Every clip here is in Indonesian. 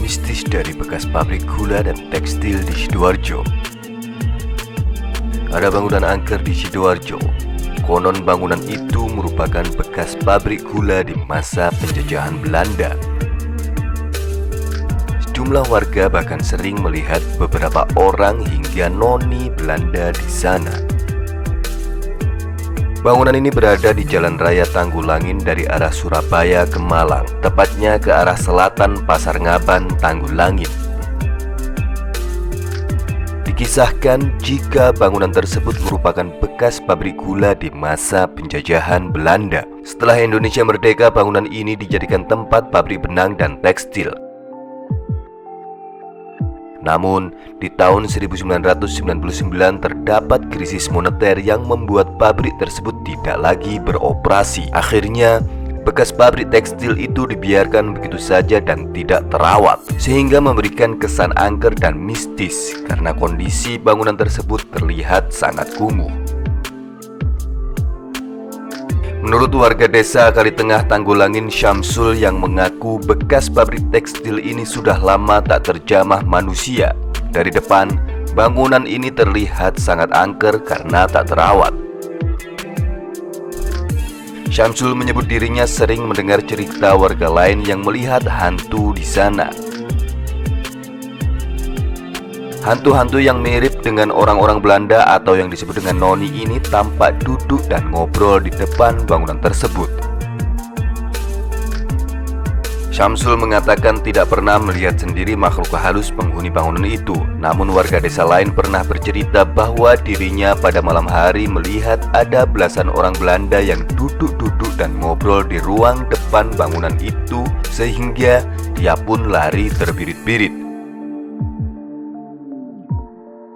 Mistis dari bekas pabrik gula dan tekstil di Sidoarjo. Ada bangunan angker di Sidoarjo. Konon bangunan itu merupakan bekas pabrik gula di masa penjajahan Belanda. Sejumlah warga bahkan sering melihat beberapa orang hingga noni Belanda di sana. Bangunan ini berada di Jalan Raya Tanggulangin dari arah Surabaya ke Malang, tepatnya ke arah selatan Pasar Ngaban, Tanggulangin. Dikisahkan jika bangunan tersebut merupakan bekas pabrik gula di masa penjajahan Belanda. Setelah Indonesia merdeka, bangunan ini dijadikan tempat pabrik benang dan tekstil. Namun, di tahun 1999 terdapat krisis moneter yang membuat pabrik tersebut tidak lagi beroperasi. Akhirnya, bekas pabrik tekstil itu dibiarkan begitu saja dan tidak terawat, sehingga memberikan kesan angker dan mistis karena kondisi bangunan tersebut terlihat sangat kumuh. Menurut warga desa Kalitengah Tanggulangin Syamsul yang mengaku bekas pabrik tekstil ini sudah lama tak terjamah manusia. Dari depan, bangunan ini terlihat sangat angker karena tak terawat. Syamsul menyebut dirinya sering mendengar cerita warga lain yang melihat hantu di sana. Hantu-hantu yang mirip dengan orang-orang Belanda atau yang disebut dengan noni ini tampak duduk dan ngobrol di depan bangunan tersebut. Syamsul mengatakan tidak pernah melihat sendiri makhluk halus penghuni bangunan itu. Namun warga desa lain pernah bercerita bahwa dirinya pada malam hari melihat ada belasan orang Belanda yang duduk-duduk dan ngobrol di ruang depan bangunan itu, sehingga dia pun lari terbirit-birit.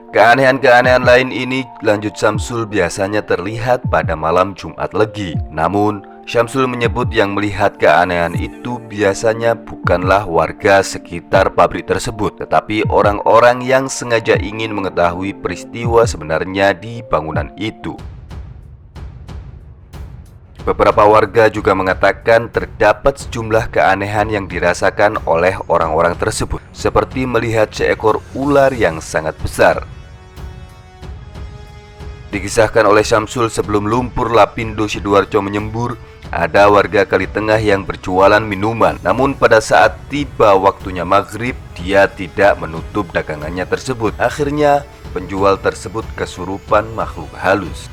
Keanehan-keanehan lain ini, lanjut Syamsul, biasanya terlihat pada malam Jumat Legi. Namun, Syamsul menyebut yang melihat keanehan itu biasanya bukanlah warga sekitar pabrik tersebut, tetapi orang-orang yang sengaja ingin mengetahui peristiwa sebenarnya di bangunan itu. Beberapa warga juga mengatakan terdapat sejumlah keanehan yang dirasakan oleh orang-orang tersebut, seperti melihat seekor ular yang sangat besar. Dikisahkan oleh Syamsul, sebelum lumpur Lapindo Sidoarjo menyembur, ada warga Kalitengah yang berjualan minuman. Namun pada saat tiba waktunya maghrib, dia tidak menutup dagangannya tersebut. Akhirnya penjual tersebut kesurupan makhluk halus.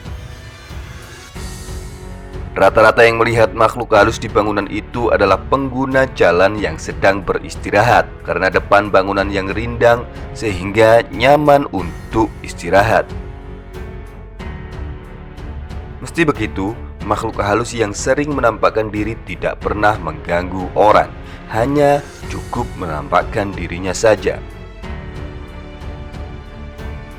Rata-rata yang melihat makhluk halus di bangunan itu adalah pengguna jalan yang sedang beristirahat, karena depan bangunan yang rindang sehingga nyaman untuk istirahat. Meski begitu, makhluk halus yang sering menampakkan diri tidak pernah mengganggu orang, hanya cukup menampakkan dirinya saja.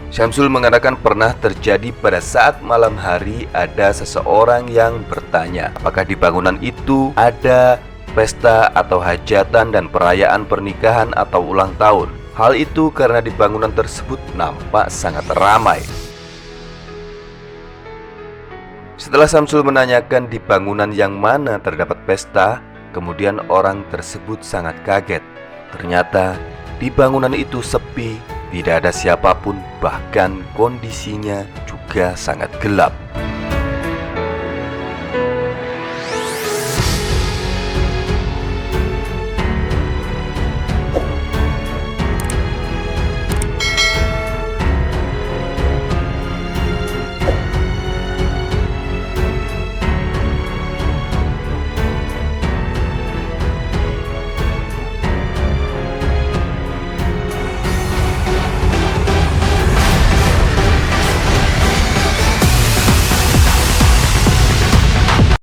Syamsul mengatakan pernah terjadi pada saat malam hari ada seseorang yang bertanya apakah di bangunan itu ada pesta atau hajatan dan perayaan pernikahan atau ulang tahun. Hal itu karena di bangunan tersebut nampak sangat ramai. Setelah Syamsul menanyakan di bangunan yang mana terdapat pesta, kemudian orang tersebut sangat kaget. Ternyata di bangunan itu sepi, tidak ada siapapun, bahkan kondisinya juga sangat gelap.